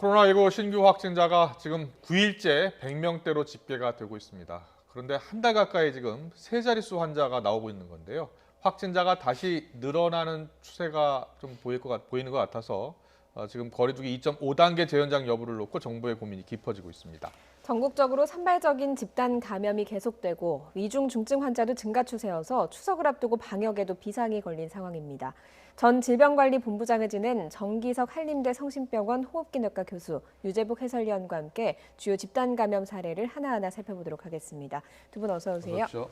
코로나19 신규 확진자가 지금 9일째 100명대로 집계가 되고 있습니다. 그런데 한 달 가까이 지금 세 자릿수 환자가 나오고 있는 건데요. 확진자가 다시 늘어나는 추세가 좀 보이는 것 같아서 지금 거리두기 2.5단계 재연장 여부를 놓고 정부의 고민이 깊어지고 있습니다. 전국적으로 산발적인 집단 감염이 계속되고 위중 중증 환자도 증가 추세여서 추석을 앞두고 방역에도 비상이 걸린 상황입니다. 전 질병관리본부장을 지낸 정기석 한림대 성심병원 호흡기내과 교수 유재복 해설위원과 함께 주요 집단 감염 사례를 하나하나 살펴보도록 하겠습니다. 두 분 어서 오세요. 그렇죠.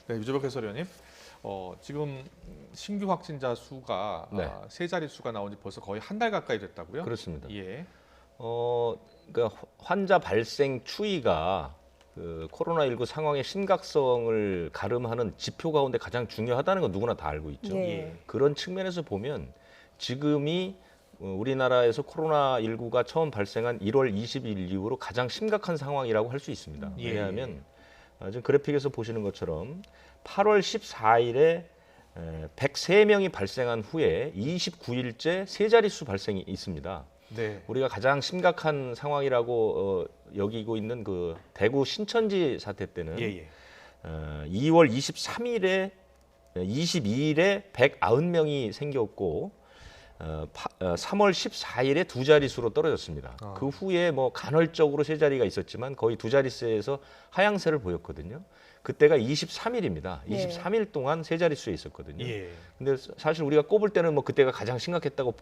네, 유재복 해설위원님. 지금 신규 확진자 수가 세 자릿수가 나온 지 벌써 거의 한 달 가까이 됐다고요? 그렇습니다. 예. 그러니까 환자 발생 추이가 그 코로나19 상황의 심각성을 가름하는 지표 가운데 가장 중요하다는 건 누구나 다 알고 있죠. 예. 그런 측면에서 보면 지금이 우리나라에서 코로나19가 처음 발생한 1월 20일 이후로 가장 심각한 상황이라고 할 수 있습니다. 예. 왜냐하면 지금 그래픽에서 보시는 것처럼 8월 14일에 103명이 발생한 후에 29일째 세 자릿수 발생이 있습니다. 네. 우리가 가장 심각한 상황이라고 여기고 있는 그 대구 신천지 사태 때는 2월 23일에 22일에 190명이 생겼고 3월 14일에 두 자릿수로 떨어졌습니다. 그 후에 뭐 간헐적으로 세 자리가 있었지만 거의 두 자릿수에서 하향세를 보였거든요. 그때가 23일입니다. 23일 동안 세 자릿수에 있었거든요. 근데 사실 우리가 꼽을 때는 뭐 그때가 가장 심각했다고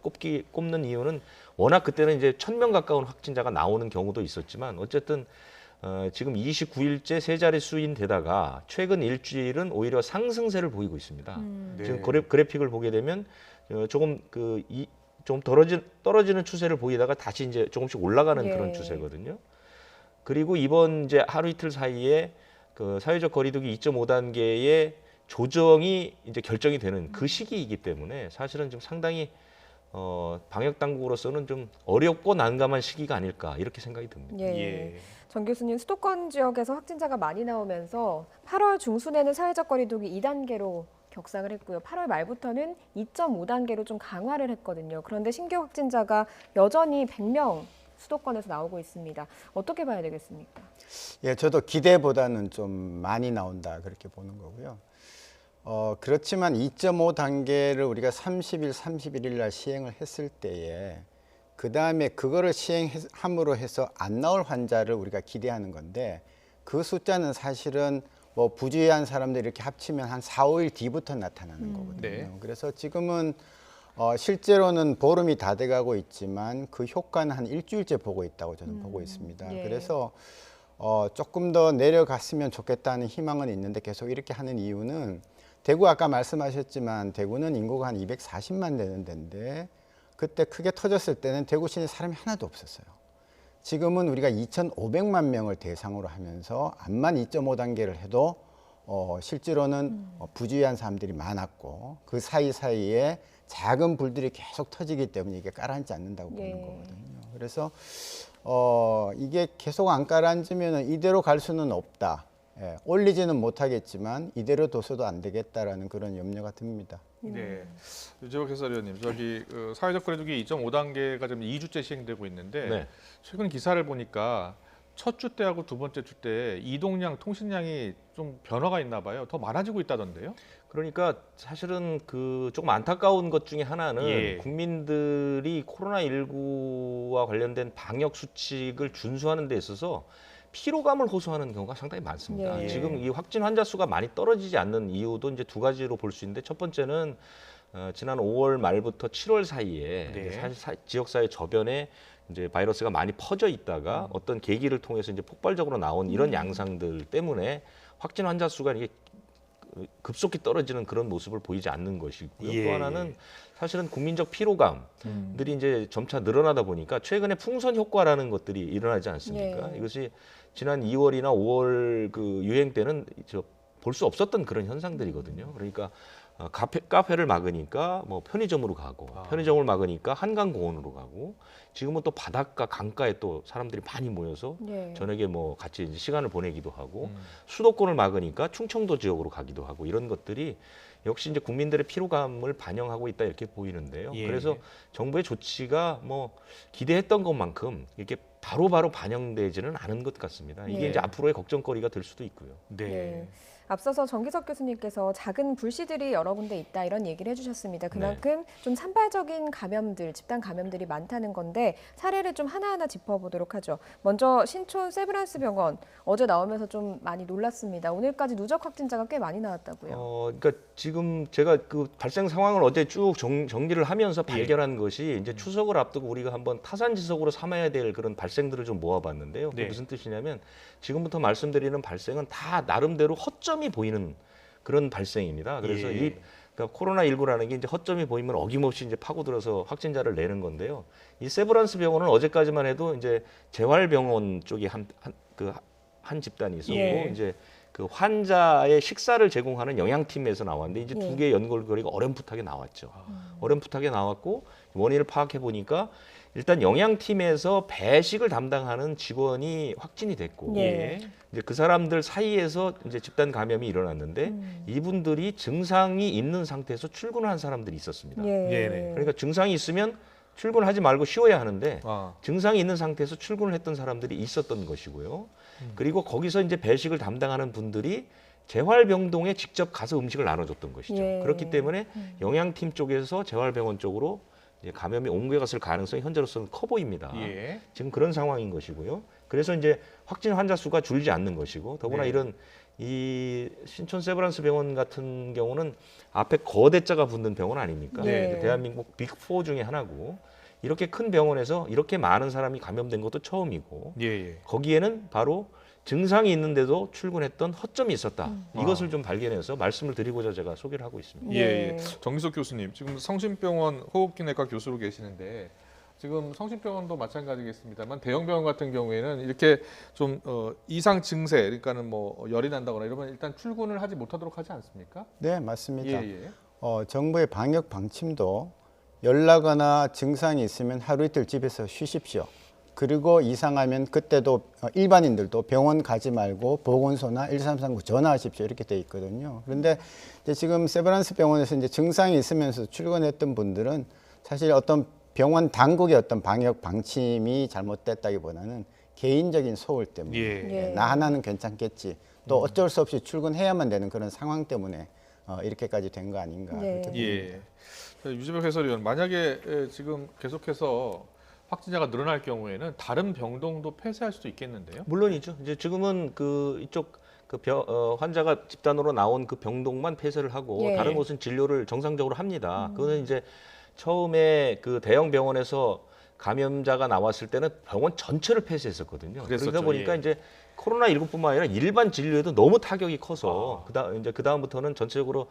꼽는 이유는 워낙 그때는 이제 1,000명 가까운 확진자가 나오는 경우도 있었지만 어쨌든 지금 29일째 세 자릿수인 데다가 최근 일주일은 오히려 상승세를 보이고 있습니다. 네. 지금 그래픽을 보게 되면 조금 좀 떨어지는 추세를 보이다가 다시 이제 조금씩 올라가는 그런 추세거든요. 그리고 이번 이제 하루 이틀 사이에 그 사회적 거리두기 2.5단계의 조정이 이제 결정이 되는 그 시기이기 때문에 사실은 좀 상당히 방역 당국으로서는 좀 어렵고 난감한 시기가 아닐까 이렇게 생각이 듭니다. 정 교수님, 수도권 지역에서 확진자가 많이 나오면서 8월 중순에는 사회적 거리두기 2단계로 격상을 했고요. 8월 말부터는 2.5단계로 좀 강화를 했거든요. 그런데 신규 확진자가 여전히 100명 수도권에서 나오고 있습니다. 어떻게 봐야 되겠습니까? 예, 저도 기대보다는 좀 많이 나온다 그렇게 보는 거고요. 그렇지만 2.5단계를 우리가 30일, 31일 날 시행을 했을 때에 그 다음에 그거를 시행함으로 해서 안 나올 환자를 우리가 기대하는 건데 그 숫자는 사실은 뭐 부주의한 사람들 이렇게 합치면 한 4, 5일 뒤부터 나타나는 거거든요. 네. 그래서 지금은 실제로는 보름이 다 돼가고 있지만 그 효과는 한 일주일째 보고 있다고 저는 보고 있습니다. 그래서 조금 더 내려갔으면 좋겠다는 희망은 있는데 계속 이렇게 하는 이유는 대구 아까 말씀하셨지만 대구는 인구가 한 240만 되는 데인데 그때 크게 터졌을 때는 대구 시내 사람이 하나도 없었어요. 지금은 우리가 2,500만 명을 대상으로 하면서 암만 2.5단계를 해도 실제로는 부주의한 사람들이 많았고 그 사이사이에 작은 불들이 계속 터지기 때문에 이게 가라앉지 않는다고 보는 거거든요. 그래서 이게 계속 안 가라앉으면 이대로 갈 수는 없다. 올리지는 못하겠지만 이대로 둬서도 안 되겠다라는 그런 염려가 듭니다. 네, 유재복 해설위원님, 사회적 거리두기 2.5단계가 지금 2주째 시행되고 있는데 최근 기사를 보니까 첫 주 때하고 두 번째 주 때 이동량, 통신량이 좀 변화가 있나 봐요. 더 많아지고 있다던데요? 그러니까 사실은 그 조금 안타까운 것 중에 하나는 국민들이 코로나19와 관련된 방역 수칙을 준수하는 데 있어서 피로감을 호소하는 경우가 상당히 많습니다. 지금 이 확진 환자 수가 많이 떨어지지 않는 이유도 이제 두 가지로 볼 수 있는데 첫 번째는 지난 5월 말부터 7월 사이에 사실 지역사회 저변에 이제 바이러스가 많이 퍼져 있다가 어떤 계기를 통해서 이제 폭발적으로 나온 이런 양상들 때문에 확진 환자 수가 이게 급속히 떨어지는 그런 모습을 보이지 않는 것이고요. 또 하나는 사실은 국민적 피로감들이 이제 점차 늘어나다 보니까 최근에 풍선 효과라는 것들이 일어나지 않습니까? 이것이 지난 2월이나 5월 그 유행 때는 볼 수 없었던 그런 현상들이거든요. 그러니까 카페를 막으니까 뭐 편의점으로 가고 편의점을 막으니까 한강공원으로 가고 지금은 또 바닷가 강가에 또 사람들이 많이 모여서 저녁에 뭐 같이 이제 시간을 보내기도 하고 수도권을 막으니까 충청도 지역으로 가기도 하고 이런 것들이 역시 이제 국민들의 피로감을 반영하고 있다 이렇게 보이는데요. 예. 그래서 정부의 조치가 뭐 기대했던 것만큼 이렇게 바로바로 반영되지는 않은 것 같습니다. 이게 예. 이제 앞으로의 걱정거리가 될 수도 있고요. 네. 네. 앞서서 정기석 교수님께서 작은 불씨들이 여러 군데 있다 이런 얘기를 해주셨습니다. 그만큼 좀 산발적인 감염들, 집단 감염들이 많다는 건데 사례를 좀 하나하나 짚어보도록 하죠. 먼저 신촌 세브란스 병원 어제 나오면서 좀 많이 놀랐습니다. 오늘까지 누적 확진자가 꽤 많이 나왔다고요. 그러니까 지금 제가 그 발생 상황을 어제 쭉 정리를 하면서 발견한 것이 이제 추석을 앞두고 우리가 한번 타산지석으로 삼아야 될 그런 발생들을 좀 모아봤는데요. 그게 네. 무슨 뜻이냐면 지금부터 말씀드리는 발생은 다 나름대로 허점이 보이는 그런 발생입니다. 그래서 예. 이 그러니까 코로나19라는 게 이제 허점이 보이면 어김없이 이제 파고들어서 확진자를 내는 건데요. 이 세브란스 병원은 어제까지만 해도 이제 재활병원 쪽에 한 집단이 있었고 예. 이제 그 환자의 식사를 제공하는 영양팀에서 나왔는데 이제 예. 두 개의 연결고리가 어렴풋하게 나왔죠. 어렴풋하게 나왔고 원인을 파악해 보니까 일단 영양팀에서 배식을 담당하는 직원이 확진이 됐고 예. 이제 그 사람들 사이에서 이제 집단 감염이 일어났는데 이분들이 증상이 있는 상태에서 출근을 한 사람들이 있었습니다. 예. 네네. 그러니까 증상이 있으면 출근하지 말고 쉬어야 하는데 아, 증상이 있는 상태에서 출근을 했던 사람들이 있었던 것이고요. 그리고 거기서 이제 배식을 담당하는 분들이 재활병동에 직접 가서 음식을 나눠줬던 것이죠. 예. 그렇기 때문에 영양팀 쪽에서 재활병원 쪽으로 이제 감염이 옮겨갔을 가능성이 현재로서는 커 보입니다. 예. 지금 그런 상황인 것이고요. 그래서 이제 확진 환자 수가 줄지 않는 것이고 더구나 네. 이런 이 신촌 세브란스 병원 같은 경우는 앞에 거대자가 붙는 병원 아닙니까? 네. 대한민국 빅4 중에 하나고 이렇게 큰 병원에서 이렇게 많은 사람이 감염된 것도 처음이고 예, 예. 거기에는 바로 증상이 있는데도 출근했던 허점이 있었다. 이것을 좀 발견해서 말씀을 드리고자 제가 소개를 하고 있습니다. 예, 예. 네. 정기석 교수님, 지금 성심병원 호흡기내과 교수로 계시는데 지금 성심병원도 마찬가지겠습니다만 대형 병원 같은 경우에는 이렇게 좀 이상 증세, 그러니까는 뭐 열이 난다거나 이러면 일단 출근을 하지 못하도록 하지 않습니까? 네, 맞습니다. 예, 예. 정부의 방역 방침도 열 나거나 증상이 있으면 하루 이틀 집에서 쉬십시오. 그리고 이상하면 그때도 일반인들도 병원 가지 말고 보건소나 1339 전화하십시오 이렇게 돼 있거든요. 그런데 이제 지금 세브란스 병원에서 이제 증상이 있으면서 출근했던 분들은 사실 어떤 병원 당국의 어떤 방역 방침이 잘못됐다기보다는 개인적인 소홀 때문에 예. 나 하나는 괜찮겠지 또 어쩔 수 없이 출근해야만 되는 그런 상황 때문에 이렇게까지 된 거 아닌가 네. 그렇게 예. 유재석 해설위원, 만약에 지금 계속해서 확진자가 늘어날 경우에는 다른 병동도 폐쇄할 수도 있겠는데요. 물론이죠. 이제 지금은 그 이쪽 환자가 집단으로 나온 그 병동만 폐쇄를 하고 예. 다른 곳은 진료를 정상적으로 합니다. 그거는 이제 처음에 그 대형 병원에서 감염자가 나왔을 때는 병원 전체를 폐쇄했었거든요. 그랬었죠. 그러다 보니까 예. 이제 코로나19뿐만 아니라 일반 진료에도 너무 타격이 커서 그다음부터는 전체적으로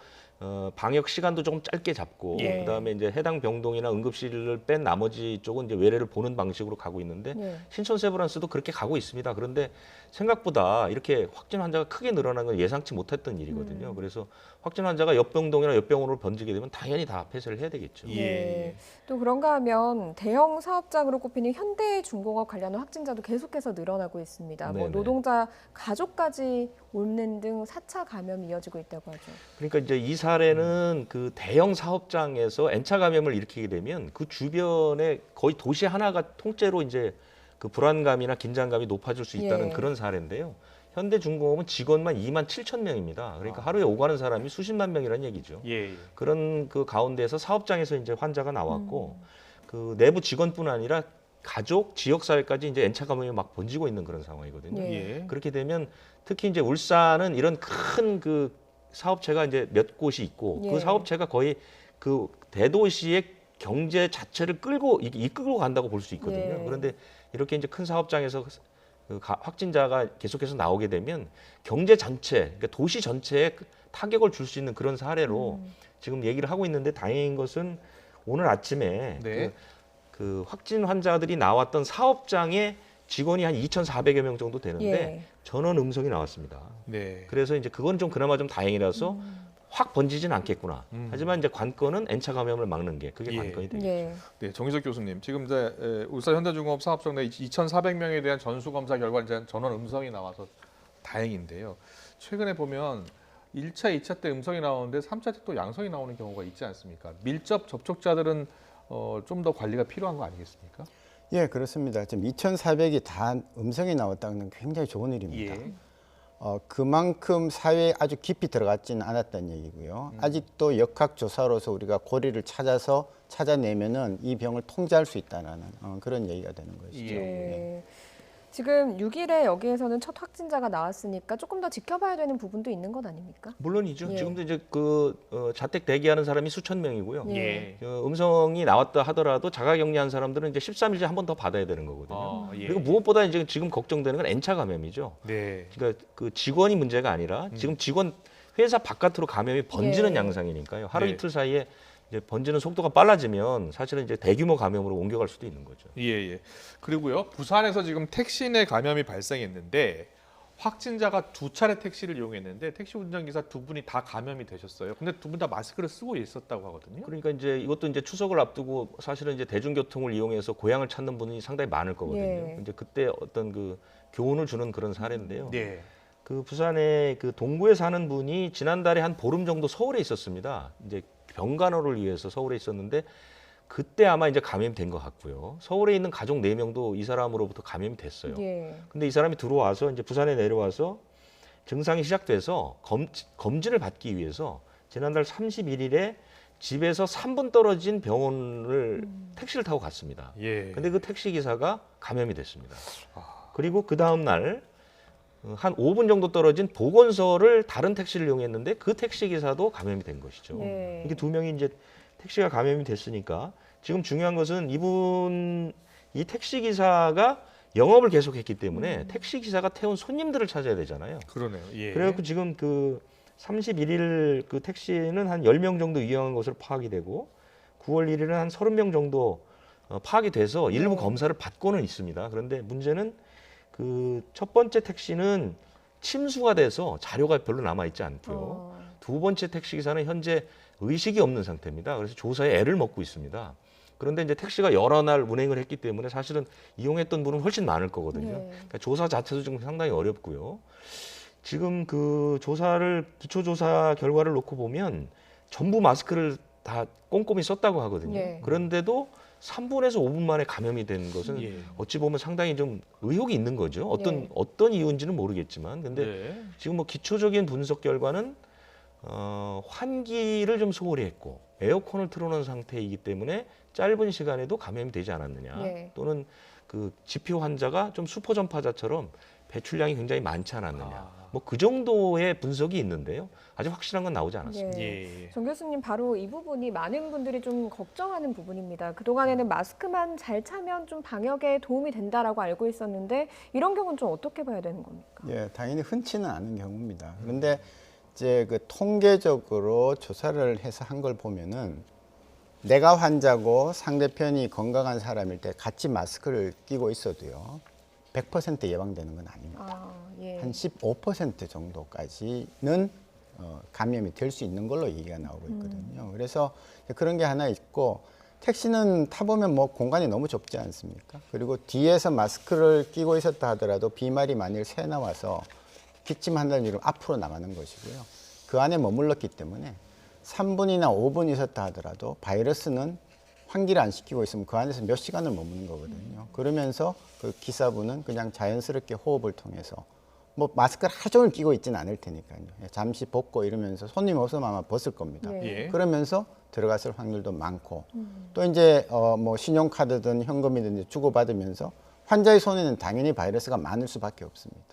방역 시간도 조금 짧게 잡고 예. 그다음에 이제 해당 병동이나 응급실을 뺀 나머지 쪽은 이제 외래를 보는 방식으로 가고 있는데 예. 신촌 세브란스도 그렇게 가고 있습니다. 그런데 생각보다 이렇게 확진 환자가 크게 늘어나는 건 예상치 못했던 일이거든요. 그래서 확진 환자가 옆 병동이나 옆 병원으로 번지게 되면 당연히 다 폐쇄를 해야 되겠죠. 예. 네. 또 그런가 하면 대형 사업장으로 꼽히는 현대중공업 관련 확진자도 계속해서 늘어나고 있습니다. 뭐 네네. 노동자 가족까지 옮는 등 4차 감염이 이어지고 있다고 하죠. 그러니까 이제 이 사례는 그 대형 사업장에서 N차 감염을 일으키게 되면 그 주변에 거의 도시 하나가 통째로 이제 그 불안감이나 긴장감이 높아질 수 있다는 예. 그런 사례인데요. 현대중공업은 직원만 2만 7천 명입니다. 그러니까 하루에 오가는 사람이 수십만 명이라는 얘기죠. 예. 그런 그 가운데서 사업장에서 이제 환자가 나왔고 그 내부 직원뿐 아니라 가족, 지역사회까지 이제 N차 감염이 막 번지고 있는 그런 상황이거든요. 예. 예. 그렇게 되면 특히 이제 울산은 이런 큰 그 사업체가 이제 몇 곳이 있고 예. 그 사업체가 거의 그 대도시의 경제 자체를 이끌고 간다고 볼 수 있거든요. 예. 그런데 이렇게 이제 큰 사업장에서 확진자가 계속해서 나오게 되면 경제 전체, 그러니까 도시 전체에 타격을 줄 수 있는 그런 사례로 지금 얘기를 하고 있는데 다행인 것은 오늘 아침에 네. 그 확진 환자들이 나왔던 사업장에 직원이 한 2,400여 명 정도 되는데 예. 전원 음성이 나왔습니다. 네. 그래서 이제 그건 좀 그나마 좀 다행이라서 확 번지진 않겠구나. 하지만 이제 관건은 N차 감염을 막는 게 그게 예. 관건이 되겠죠. 예. 네, 정기석 교수님, 지금 이제 울산 현대중공업 사업장 내 2,400명에 대한 전수 검사 결과 이제 전원 음성이 나와서 다행인데요. 최근에 보면 1차, 2차 때 음성이 나오는데 3차 때 또 양성이 나오는 경우가 있지 않습니까? 밀접 접촉자들은 좀 더 관리가 필요한 거 아니겠습니까? 예, 그렇습니다. 지금 2,400이 다 음성이 나왔다는 건 굉장히 좋은 일입니다. 예. 그만큼 사회에 아주 깊이 들어갔지는 않았다는 얘기고요. 아직도 역학조사로서 우리가 고리를 찾아내면은 이 병을 통제할 수 있다는 그런 얘기가 되는 것이죠. 예. 네. 지금 6일에 여기에서는 첫 확진자가 나왔으니까 조금 더 지켜봐야 되는 부분도 있는 것 아닙니까? 물론이죠. 예. 지금도 이제 자택 대기하는 사람이 수천 명이고요. 예. 음성이 나왔다 하더라도 자가격리한 사람들은 이제 13일째 한 번 더 받아야 되는 거거든요. 예. 그리고 무엇보다 이제 지금 걱정되는 건 N차 감염이죠. 네. 그러니까 그 직원이 문제가 아니라 지금 직원 회사 바깥으로 감염이 번지는 예. 양상이니까요. 하루 네. 이틀 사이에 이제 번지는 속도가 빨라지면 사실은 이제 대규모 감염으로 옮겨갈 수도 있는 거죠. 예, 예. 그리고요, 부산에서 지금 택시 내 감염이 발생했는데 확진자가 2차례 택시를 이용했는데 택시 운전기사 2분이 다 감염이 되셨어요. 근데 2분 다 마스크를 쓰고 있었다고 하거든요. 그러니까 이제 이것도 이제 추석을 앞두고 사실은 이제 대중교통을 이용해서 고향을 찾는 분이 상당히 많을 거거든요. 예. 이제 그때 어떤 그 교훈을 주는 그런 사례인데요. 네. 그 부산의 그 동구에 사는 분이 지난달에 한 보름 정도 서울에 있었습니다. 이제 병간호를 위해서 서울에 있었는데 그때 아마 이제 감염이 된 것 같고요. 서울에 있는 가족 4명도 이 사람으로부터 감염이 됐어요. 예. 근데 이 사람이 들어와서 이제 부산에 내려와서 증상이 시작돼서 검진을 받기 위해서 지난달 31일에 집에서 3분 떨어진 병원을 택시를 타고 갔습니다. 예. 근데 그 택시 기사가 감염이 됐습니다. 그리고 그 다음 날 한 5분 정도 떨어진 보건소를 다른 택시를 이용했는데 그 택시 기사도 감염이 된 것이죠. 네. 이게 2명이 이제 택시가 감염이 됐으니까 지금 중요한 것은 이 택시 기사가 영업을 계속했기 때문에 택시 기사가 태운 손님들을 찾아야 되잖아요. 그러네요. 예. 그래갖고 지금 그 31일 그 택시는 한 10명 정도 이용한 것으로 파악이 되고 9월 1일은 한 30명 정도 파악이 돼서 일부 네. 검사를 받고는 있습니다. 그런데 문제는 그 첫 번째 택시는 침수가 돼서 자료가 별로 남아 있지 않고요. 두 번째 택시 기사는 현재 의식이 없는 상태입니다. 그래서 조사에 애를 먹고 있습니다. 그런데 이제 택시가 여러 날 운행을 했기 때문에 사실은 이용했던 분은 훨씬 많을 거거든요. 네. 그러니까 조사 자체도 좀 상당히 어렵고요. 지금 그 기초 조사 결과를 놓고 보면 전부 마스크를 다 꼼꼼히 썼다고 하거든요. 네. 그런데도 3분에서 5분 만에 감염이 된 것은 예. 어찌 보면 상당히 좀 의혹이 있는 거죠. 어떤 이유인지는 모르겠지만, 근데 네. 지금 뭐 기초적인 분석 결과는 환기를 좀 소홀히 했고 에어컨을 틀어놓은 상태이기 때문에 짧은 시간에도 감염이 되지 않았느냐, 네. 또는 그 지표 환자가 좀 수포 전파자처럼 배출량이 굉장히 많지 않았느냐, 뭐 그 정도의 분석이 있는데요. 아직 확실한 건 나오지 않았습니다. 예. 예. 정 교수님, 바로 이 부분이 많은 분들이 좀 걱정하는 부분입니다. 그동안에는 마스크만 잘 차면 좀 방역에 도움이 된다라고 알고 있었는데 이런 경우는 좀 어떻게 봐야 되는 겁니까? 예, 당연히 흔치는 않은 경우입니다. 그런데 이제 그 통계적으로 조사를 해서 한 걸 보면은 내가 환자고 상대편이 건강한 사람일 때 같이 마스크를 끼고 있어도요, 100% 예방되는 건 아닙니다. 예. 한 15% 정도까지는 감염이 될 수 있는 걸로 얘기가 나오고 있거든요. 그래서 그런 게 하나 있고, 택시는 타보면 뭐 공간이 너무 좁지 않습니까? 그리고 뒤에서 마스크를 끼고 있었다 하더라도 비말이 만일 새 나와서 기침한다는 이름 앞으로 나가는 것이고요. 그 안에 머물렀기 때문에 3분이나 5분 있었다 하더라도 바이러스는 환기를 안 시키고 있으면 그 안에서 몇 시간을 머무는 거거든요. 그러면서 그 기사분은 그냥 자연스럽게 호흡을 통해서, 뭐 마스크를 하루 종일 끼고 있지는 않을 테니까요. 잠시 벗고 이러면서, 손님 없으면 아마 벗을 겁니다. 네. 예. 그러면서 들어갔을 확률도 많고, 또 이제 뭐 신용카드든 현금이든 주고받으면서 환자의 손에는 당연히 바이러스가 많을 수밖에 없습니다.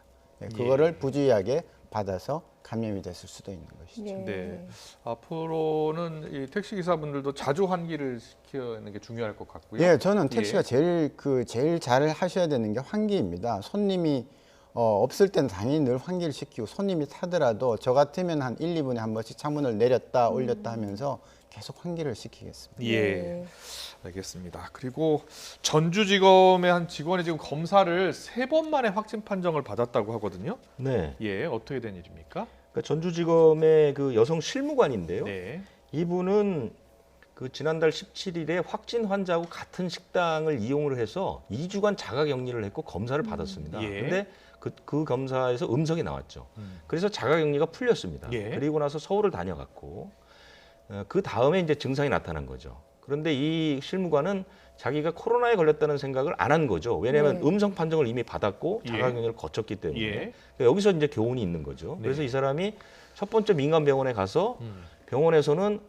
그거를 부주의하게 받아서 감염이 됐을 수도 있는 것이죠. 예. 네. 앞으로는 이 택시 기사분들도 자주 환기를 시키는 게 중요할 것 같고요. 예, 저는 택시가 예. 제일 잘 하셔야 되는 게 환기입니다. 손님이 없을 때는 당연히 늘 환기를 시키고, 손님이 타더라도 저 같으면 한 1, 2분에 한 번씩 창문을 내렸다 올렸다 하면서 계속 환기를 시키겠습니다. 예. 알겠습니다. 그리고 전주지검의 한 직원이 지금 검사를 3번 만에 확진 판정을 받았다고 하거든요. 네. 예, 어떻게 된 일입니까? 그러니까 전주지검의 그 여성 실무관인데요. 네. 이분은 그 지난달 17일에 확진 환자하고 같은 식당을 이용을 해서 2주간 자가 격리를 했고 검사를 받았습니다. 예. 근데 그 검사에서 음성이 나왔죠. 그래서 자가 격리가 풀렸습니다. 예. 그리고 나서 서울을 다녀갔고 그 다음에 이제 증상이 나타난 거죠. 그런데 이 실무관은 자기가 코로나에 걸렸다는 생각을 안 한 거죠. 왜냐하면 네. 음성 판정을 이미 받았고 예. 자가 격리를 거쳤기 때문에 예. 그러니까 여기서 이제 교훈이 있는 거죠. 네. 그래서 이 사람이 첫 번째 민간 병원에 가서 병원에서는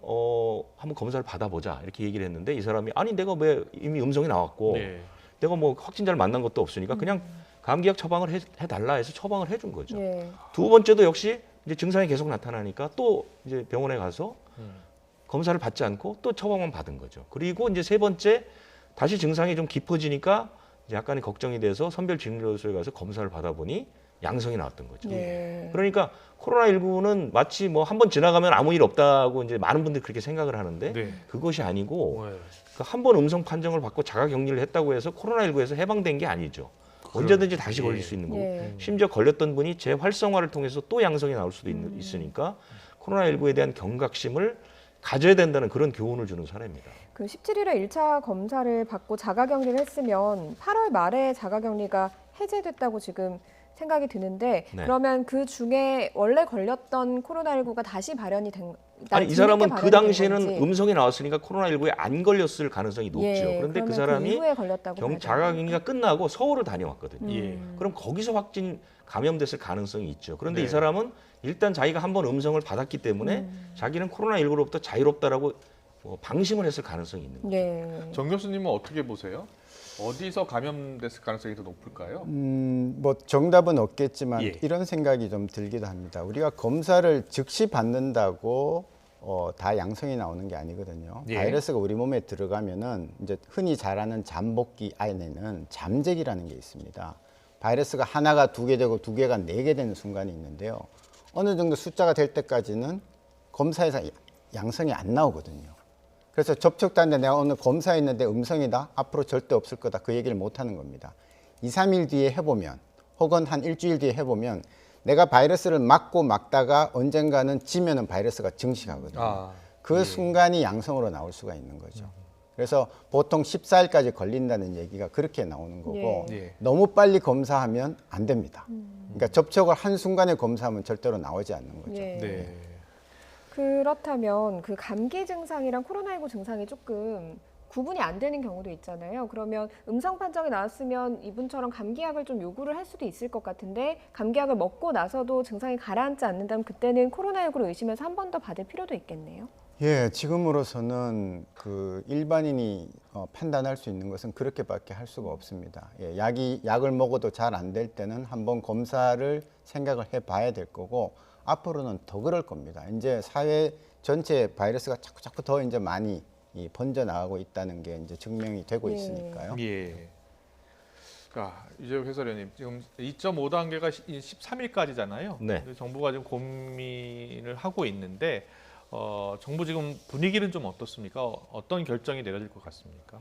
한번 검사를 받아보자 이렇게 얘기를 했는데 이 사람이 아니 내가 왜 이미 음성이 나왔고 네. 내가 뭐 확진자를 만난 것도 없으니까 그냥 감기약 처방을 해달라 해서 처방을 해준 거죠. 예. 두 번째도 역시 이제 증상이 계속 나타나니까 또 이제 병원에 가서 검사를 받지 않고 또 처방만 받은 거죠. 그리고 이제 세 번째 다시 증상이 좀 깊어지니까 이제 약간의 걱정이 돼서 선별진료소에 가서 검사를 받아보니 양성이 나왔던 거죠. 예. 그러니까 코로나19는 마치 뭐 한 번 지나가면 아무 일 없다고 이제 많은 분들이 그렇게 생각을 하는데 네. 그것이 아니고 네. 한 번 음성 판정을 받고 자가 격리를 했다고 해서 코로나19에서 해방된 게 아니죠. 언제든지 다시 걸릴 수 있는 거고 예. 심지어 걸렸던 분이 재활성화를 통해서 또 양성이 나올 수도 있으니까 코로나19에 대한 경각심을 가져야 된다는 그런 교훈을 주는 사례입니다. 그 17일에 1차 검사를 받고 자가격리를 했으면 8월 말에 자가격리가 해제됐다고 지금 생각이 드는데 네. 그러면 그 중에 원래 걸렸던 코로나19가 다시 발현이 된 아니 이 뒤늦게 사람은 그 발현이 된 당시에는 건지. 음성이 나왔으니까 코로나19에 안 걸렸을 가능성이 높죠. 예, 그런데 그 그러면 사람이 이후에 걸렸다고 봐야 자가격리가 끝나고 서울을 다녀왔거든요. 예. 그럼 거기서 확진 감염됐을 가능성이 있죠. 그런데 네. 이 사람은 일단 자기가 한번 음성을 받았기 때문에 자기는 코로나19로부터 자유롭다라고 방심을 했을 가능성이 있는 거죠. 예. 정 교수님은 어떻게 보세요? 어디서 감염됐을 가능성이 더 높을까요? 뭐 정답은 없겠지만 예. 이런 생각이 좀 들기도 합니다. 우리가 검사를 즉시 받는다고 다 양성이 나오는 게 아니거든요. 예. 바이러스가 우리 몸에 들어가면은 이제 흔히 잘 아는 잠복기 안에는 잠재기라는 게 있습니다. 바이러스가 하나가 2개 되고 2개가 4개 되는 순간이 있는데요. 어느 정도 숫자가 될 때까지는 검사에서 양성이 안 나오거든요. 그래서 접촉도 하는데 내가 오늘 검사했는데 음성이다. 앞으로 절대 없을 거다. 그 얘기를 못 하는 겁니다. 2, 3일 뒤에 해보면 혹은 한 일주일 뒤에 해보면 내가 바이러스를 막다가 언젠가는 지면은 바이러스가 증식하거든요. 그 순간이 양성으로 나올 수가 있는 거죠. 그래서 보통 14일까지 걸린다는 얘기가 그렇게 나오는 거고 예. 너무 빨리 검사하면 안 됩니다. 그러니까 접촉을 한순간에 검사하면 절대로 나오지 않는 거죠. 예. 네. 그렇다면 그 감기 증상이랑 코로나19 증상이 조금 구분이 안 되는 경우도 있잖아요. 그러면 음성 판정이 나왔으면 이분처럼 감기약을 좀 요구를 할 수도 있을 것 같은데 감기약을 먹고 나서도 증상이 가라앉지 않는다면 그때는 코로나19로 의심해서 한 번 더 받을 필요도 있겠네요. 예, 지금으로서는 그 일반인이 판단할 수 있는 것은 그렇게밖에 할 수가 없습니다. 예, 약을 먹어도 잘 안 될 때는 한번 검사를 생각을 해봐야 될 거고 앞으로는 더 그럴 겁니다. 이제 사회 전체 바이러스가 자꾸 더 이제 많이 번져 나가고 있다는 게 이제 증명이 되고 예. 있으니까요. 예. 그러니까 이재욱 해설위원님 지금 2.5단계가 13일까지잖아요. 네. 정부가 지금 고민을 하고 있는데 정부 지금 분위기는 좀 어떻습니까? 어떤 결정이 내려질 것 같습니까?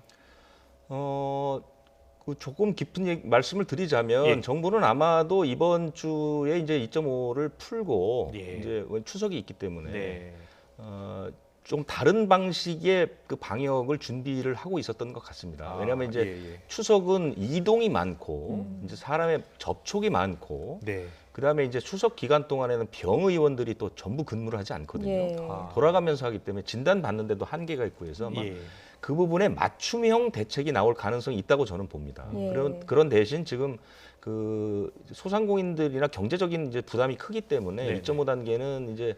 그 조금 깊은 말씀을 드리자면 예. 정부는 아마도 이번 주에 이제 2.5를 풀고 예. 이제 추석이 있기 때문에 네. 좀 다른 방식의 그 방역을 준비를 하고 있었던 것 같습니다. 왜냐하면 이제 예. 추석은 이동이 많고 이제 사람의 접촉이 많고 네. 그다음에 이제 추석 기간 동안에는 병의원들이 또 전부 근무를 하지 않거든요. 예. 돌아가면서 하기 때문에 진단 받는데도 한계가 있고 해서 아마 예. 그 부분에 맞춤형 대책이 나올 가능성이 있다고 저는 봅니다. 예. 그런 대신 지금 그 소상공인들이나 경제적인 이제 부담이 크기 때문에 네네. 1.5단계는 이제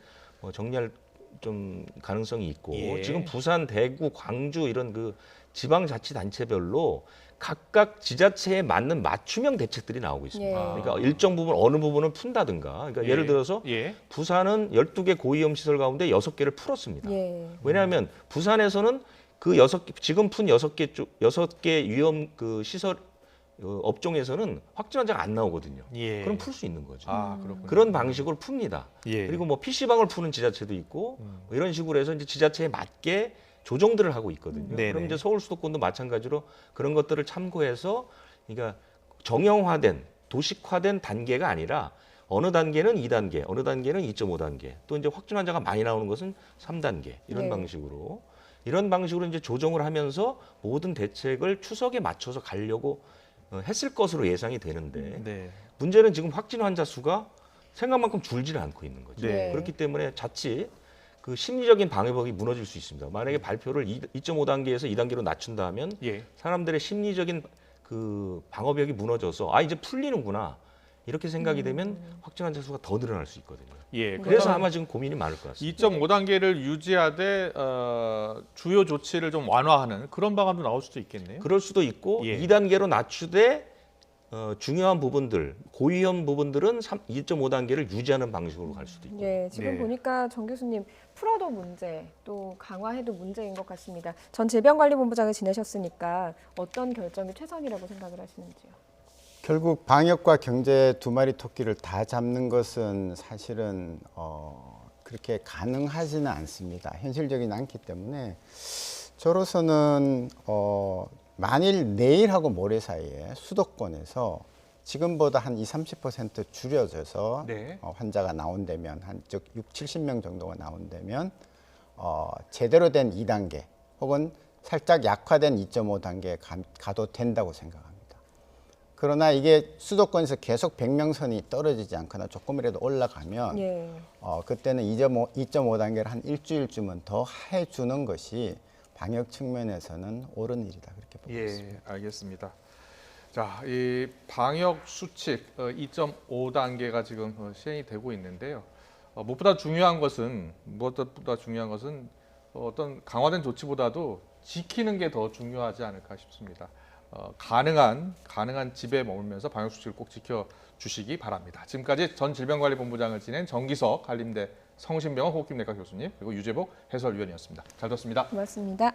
정리할 좀 가능성이 있고 예. 지금 부산, 대구, 광주 이런 그 지방자치단체별로 각각 지자체에 맞는 맞춤형 대책들이 나오고 있습니다. 예. 그러니까 일정 부분 어느 부분을 푼다든가 그러니까 예를 들어서 예. 부산은 12개 고위험 시설 가운데 6개를 풀었습니다. 예. 왜냐하면 부산에서는 그 6개 지금 푼 6개 위험 그 시설 업종에서는 확진 환자가 안 나오거든요. 예. 그럼 풀 수 있는 거죠. 그렇군요. 그런 방식으로 풉니다. 예. 그리고 뭐 PC방을 푸는 지자체도 있고 뭐 이런 식으로 해서 이제 지자체에 맞게 조정들을 하고 있거든요. 네네. 그럼 이제 서울 수도권도 마찬가지로 그런 것들을 참고해서 그러니까 정형화된 도식화된 단계가 아니라 어느 단계는 2단계, 어느 단계는 2.5단계, 또 이제 확진 환자가 많이 나오는 것은 3단계 이런 네. 방식으로 이런 방식으로 이제 조정을 하면서 모든 대책을 추석에 맞춰서 가려고 했을 것으로 예상이 되는데 네. 문제는 지금 확진 환자 수가 생각만큼 줄지를 않고 있는 거죠. 네. 그렇기 때문에 자칫 그 심리적인 방어벽이 무너질 수 있습니다. 만약에 발표를 2.5단계에서 2단계로 낮춘다면 예. 사람들의 심리적인 그 방어벽이 무너져서 아 이제 풀리는구나 이렇게 생각이 되면 확진 환자 수가 더 늘어날 수 있거든요. 예. 그래서 아마 지금 고민이 많을 것 같습니다. 2.5단계를 유지하되 주요 조치를 좀 완화하는 그런 방안도 나올 수도 있겠네요. 그럴 수도 있고 예. 2단계로 낮추되 중요한 부분들, 고위험 부분들은 2.5단계를 유지하는 방식으로 갈 수도 있고. 예, 지금 네. 보니까 정 교수님 풀어도 문제, 또 강화해도 문제인 것 같습니다. 전 질병관리본부장을 지내셨으니까 어떤 결정이 최선이라고 생각을 하시는지요? 결국 방역과 경제 두 마리 토끼를 다 잡는 것은 사실은 그렇게 가능하지는 않습니다. 현실적이지 않기 때문에 저로서는 만일 내일하고 모레 사이에 수도권에서 지금보다 한 20-30% 줄여져서 네. 환자가 나온다면 즉 60-70명 정도가 나온다면 제대로 된 2단계 혹은 살짝 약화된 2.5단계에 가도 된다고 생각합니다. 그러나 이게 수도권에서 계속 100명 선이 떨어지지 않거나 조금이라도 올라가면 예. 그때는 2.5단계를 한 일주일쯤은 더 해주는 것이 방역 측면에서는 옳은 일이다 그렇게 보고 있습니다. 예, 알겠습니다. 자, 이 방역 수칙 2.5단계가 지금 시행이 되고 있는데요. 무엇보다 중요한 것은 어떤 강화된 조치보다도 지키는 게 더 중요하지 않을까 싶습니다. 가능한 집에 머물면서 방역 수칙을 꼭 지켜 주시기 바랍니다. 지금까지 전 질병관리본부장을 지낸 정기석 한림대 성심병원 호흡기내과 교수님 그리고 유재복 해설위원이었습니다. 잘 들었습니다. 고맙습니다.